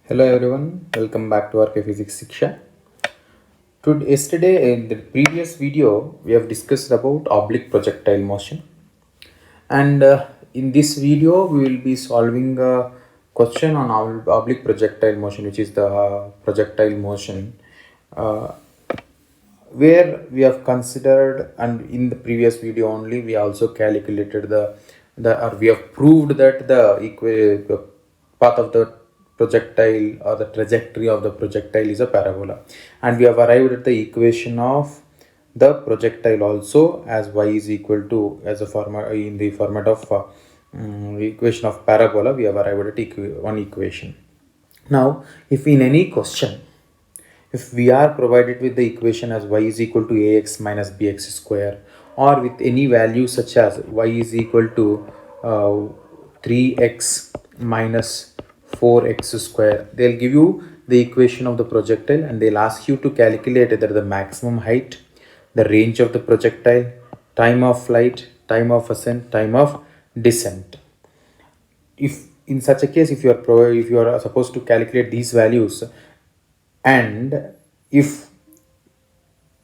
Hello everyone, welcome back to rkphysicsshiksha. Yesterday in the previous video we have discussed about oblique projectile motion, and in this video we will be solving a question on oblique projectile motion, which is the projectile motion, uh, where we have considered, and in the previous video only we also calculated we have proved that the path of the projectile or the trajectory of the projectile is a parabola, and we have arrived at the equation of the projectile also as y is equal to, as a format in the format of equation of parabola. We have arrived at one equation. Now if in any question, if we are provided with the equation as y is equal to ax minus bx square, or with any value such as y is equal to 3x minus 4x square, they'll give you the equation of the projectile and they'll ask you to calculate either the maximum height, the range of the projectile, time of flight, time of ascent, time of descent. If in such a case, if you are supposed to calculate these values, and if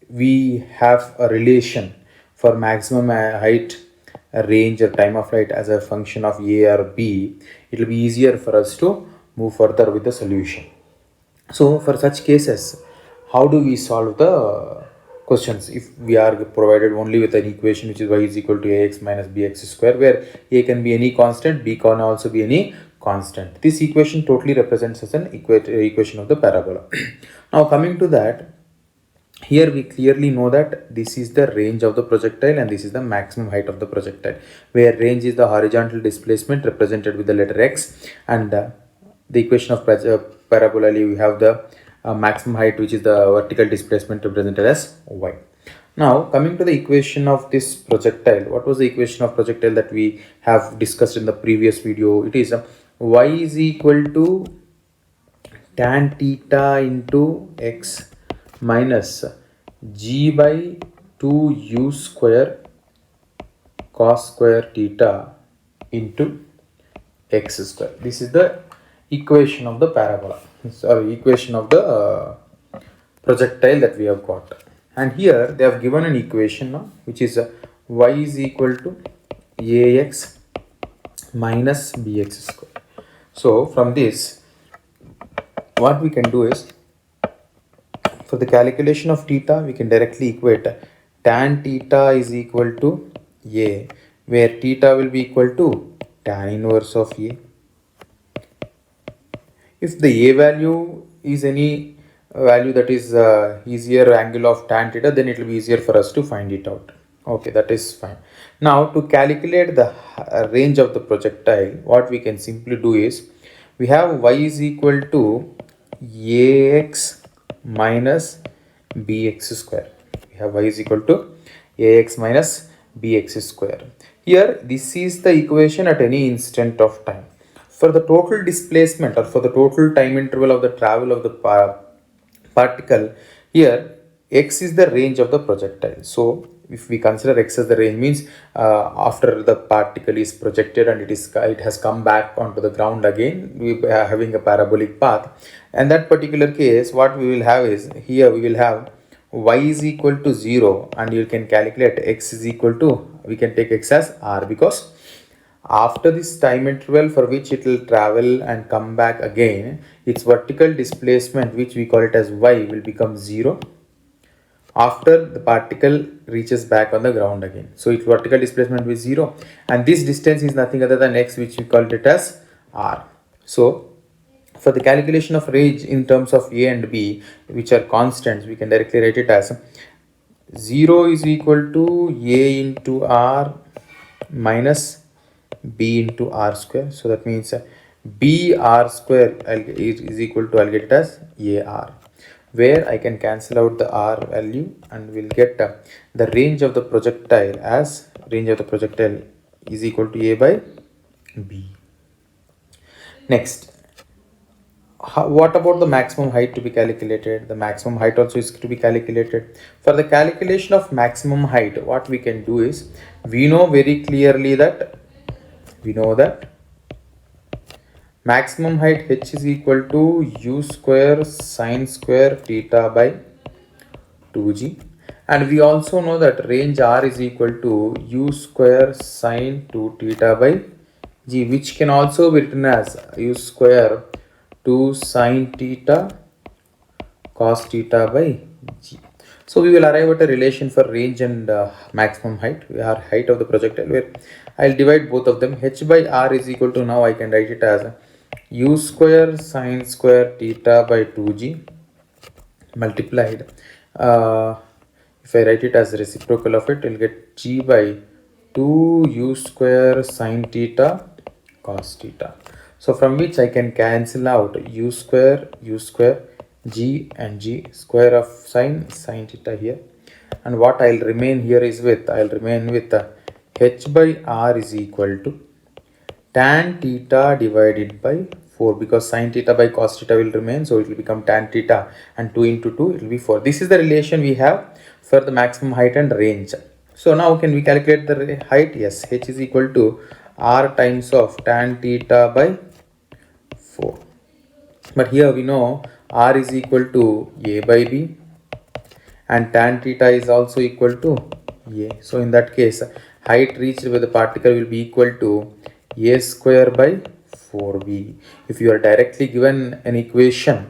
we have a relation for maximum height, range, or time of flight as a function of a or b, it will be easier for us to move further with the solution. So for such cases, how do we solve the questions if we are provided only with an equation which is y is equal to ax minus bx square, where a can be any constant, b can also be any constant. This equation totally represents as an equation of the parabola. Now coming to that, here we clearly know that this is the range of the projectile and this is the maximum height of the projectile, where range is the horizontal displacement represented with the letter x, and the equation of parabola, we have the maximum height, which is the vertical displacement represented as y. Now coming to the equation of this projectile, what was the equation of projectile that we have discussed in the previous video? It is y is equal to tan theta into x minus g by 2u square cos square theta into x square. This is the equation of the parabola, sorry, equation of the projectile that we have got. And here they have given an equation now, which is y is equal to ax minus bx square. So from this, what we can do is, for the calculation of theta, we can directly equate tan theta is equal to a, where theta will be equal to tan inverse of a. If the a value is any value that is easier angle of tan theta, then it will be easier for us to find it out. Okay, that is fine. Now to calculate the range of the projectile, what we can simply do is, we have y is equal to ax minus bx square. We have y is equal to ax minus bx square. Here this is the equation at any instant of time. For the total displacement, or for the total time interval of the travel of the particle, here x is the range of the projectile. So if we consider x as the range, means after the particle is projected and it has come back onto the ground again, we are having a parabolic path. And that particular case, what we will have is, here we will have y is equal to 0, and you can calculate x is equal to, we can take x as r, because after this time interval for which it will travel and come back again, its vertical displacement, which we call it as y, will become 0 after the particle reaches back on the ground again. So its vertical displacement will be 0, and this distance is nothing other than x, which we called it as r. So for the calculation of range in terms of a and b, which are constants, we can directly write it as 0 is equal to a into r minus b into r square. So that means b r square is equal to, I'll get it as ar, where I can cancel out the r value and we'll get the range of the projectile as, range of the projectile is equal to a by b. Next, what about the maximum height to be calculated? The maximum height also is to be calculated. For the calculation of maximum height, what we can do is, we know very clearly that Maximum height h is equal to u square sine square theta by 2g, and we also know that range r is equal to u square sine 2 theta by g, which can also be written as u square 2 sine theta cos theta by g. So we will arrive at a relation for range and maximum height, or height of the projectile, where I'll divide both of them. H by r is equal to, now I can write it as u square sine square theta by 2g multiplied, if I write it as reciprocal of it, you'll get g by 2 u square sine theta cos theta. So from which I can cancel out u square, g and g, square of sine theta here. And what I'll remain here is with, h by r is equal to tan theta divided by 4, because sin theta by cos theta will remain, so it will become tan theta, and 2 into 2 it will be 4. This is the relation we have for the maximum height and range. So now can we calculate the height? Yes, h is equal to r times of tan theta by 4. But here we know r is equal to a by b, and tan theta is also equal to a. So in that case, height reached by the particle will be equal to a square by 4b. If you are directly given an equation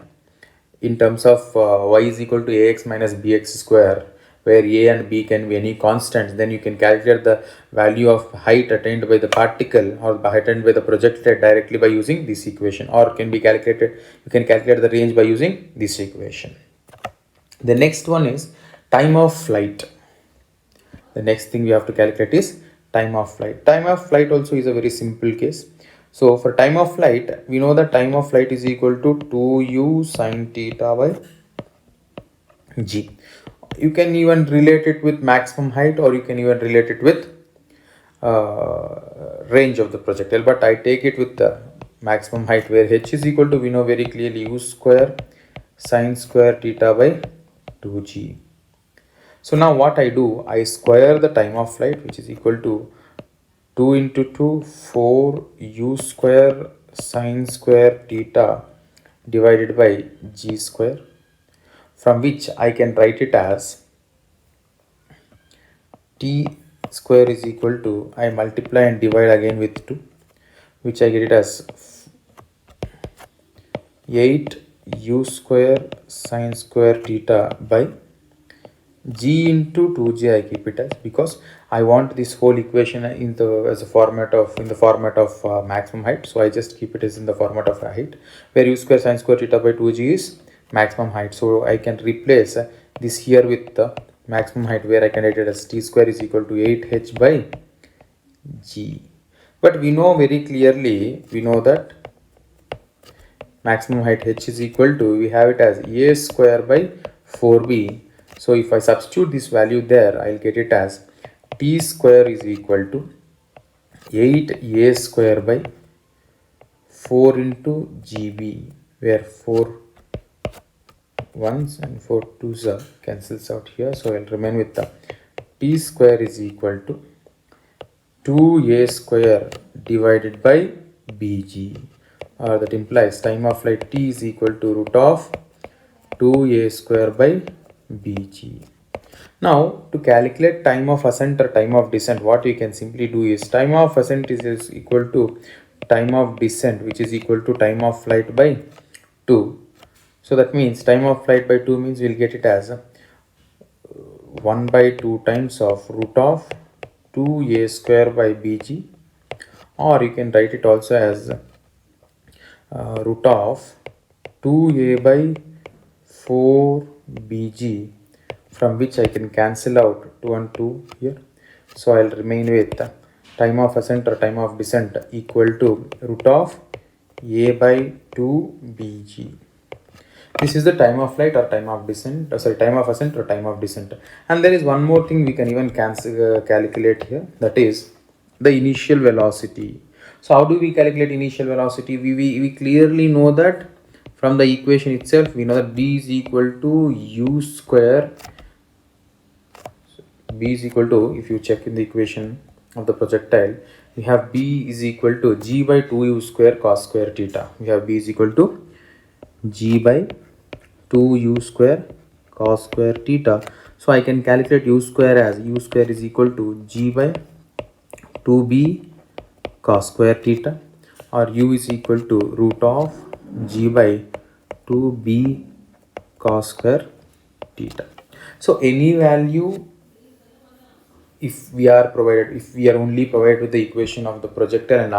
in terms of y is equal to ax minus bx square, where a and b can be any constants, then you can calculate the value of height attained by the particle or attained by the projectile directly by using this equation, or can be calculated, you can calculate the range by using this equation. The next one is time of flight. The next thing we have to calculate is time of flight. Time of flight also is a very simple case. So for time of flight, we know that time of flight is equal to 2u sine theta by g. You can even relate it with maximum height, or you can even relate it with range of the projectile, but I take it with the maximum height, where h is equal to, we know very clearly, u square sine square theta by 2g. So now what I do, I square the time of flight, which is equal to 2 into 2, 4 u square sine square theta divided by g square, from which I can write it as t square is equal to, I multiply and divide again with 2, which I get it as 8 u square sine square theta by g into 2g. I keep it as, because I want this whole equation in the format of maximum height, so I just keep it as in the format of height, where u square sine square theta by 2g is maximum height. So I can replace this here with the maximum height, where I can write it as t square is equal to 8h by g. But we know very clearly, we know that maximum height h is equal to, we have it as a square by 4b. So if I substitute this value there, I'll get it as t square is equal to 8a square by 4 into gb, where 4 ones and 4 twos cancels out here. So I'll remain with the t square is equal to 2a square divided by bg, or that implies time of flight t is equal to root of 2a square by bg. Now to calculate time of ascent or time of descent, what we can simply do is, time of ascent is equal to time of descent, which is equal to time of flight by 2. So that means time of flight by 2 means we'll get it as 1 by 2 times of root of 2a square by bg, or you can write it also as root of 2a by 4 bg, from which I can cancel out 2 and 2 here. So I'll remain with time of ascent or time of descent equal to root of a by 2 bg. This is the time of flight or time of descent, time of ascent or time of descent. And there is one more thing we can even calculate here, that is the initial velocity. So how do we calculate initial velocity? We clearly know that from the equation itself, we know that b is equal to u square. B is equal to, if you check in the equation of the projectile, we have b is equal to g by 2u square cos square theta. We have b is equal to g by 2u square cos square theta. So I can calculate u square as u square is equal to g by 2b cos square theta, or u is equal to root of g by 2b cos square theta. So any value, if we are only provided with the equation of the projectile and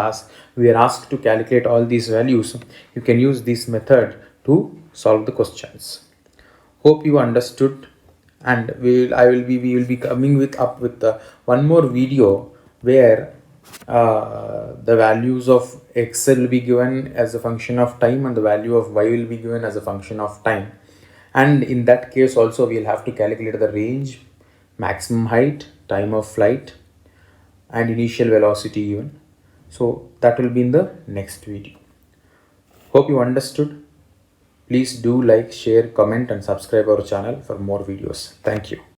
we are asked to calculate all these values, you can use this method to solve the questions. Hope you understood, and we will be coming up with one more video where the values of x will be given as a function of time and the value of y will be given as a function of time, and in that case also we'll have to calculate the range, maximum height, time of flight, and initial velocity even. So that will be in the next video. Hope you understood. Please do like, share, comment and subscribe our channel for more videos. Thank you.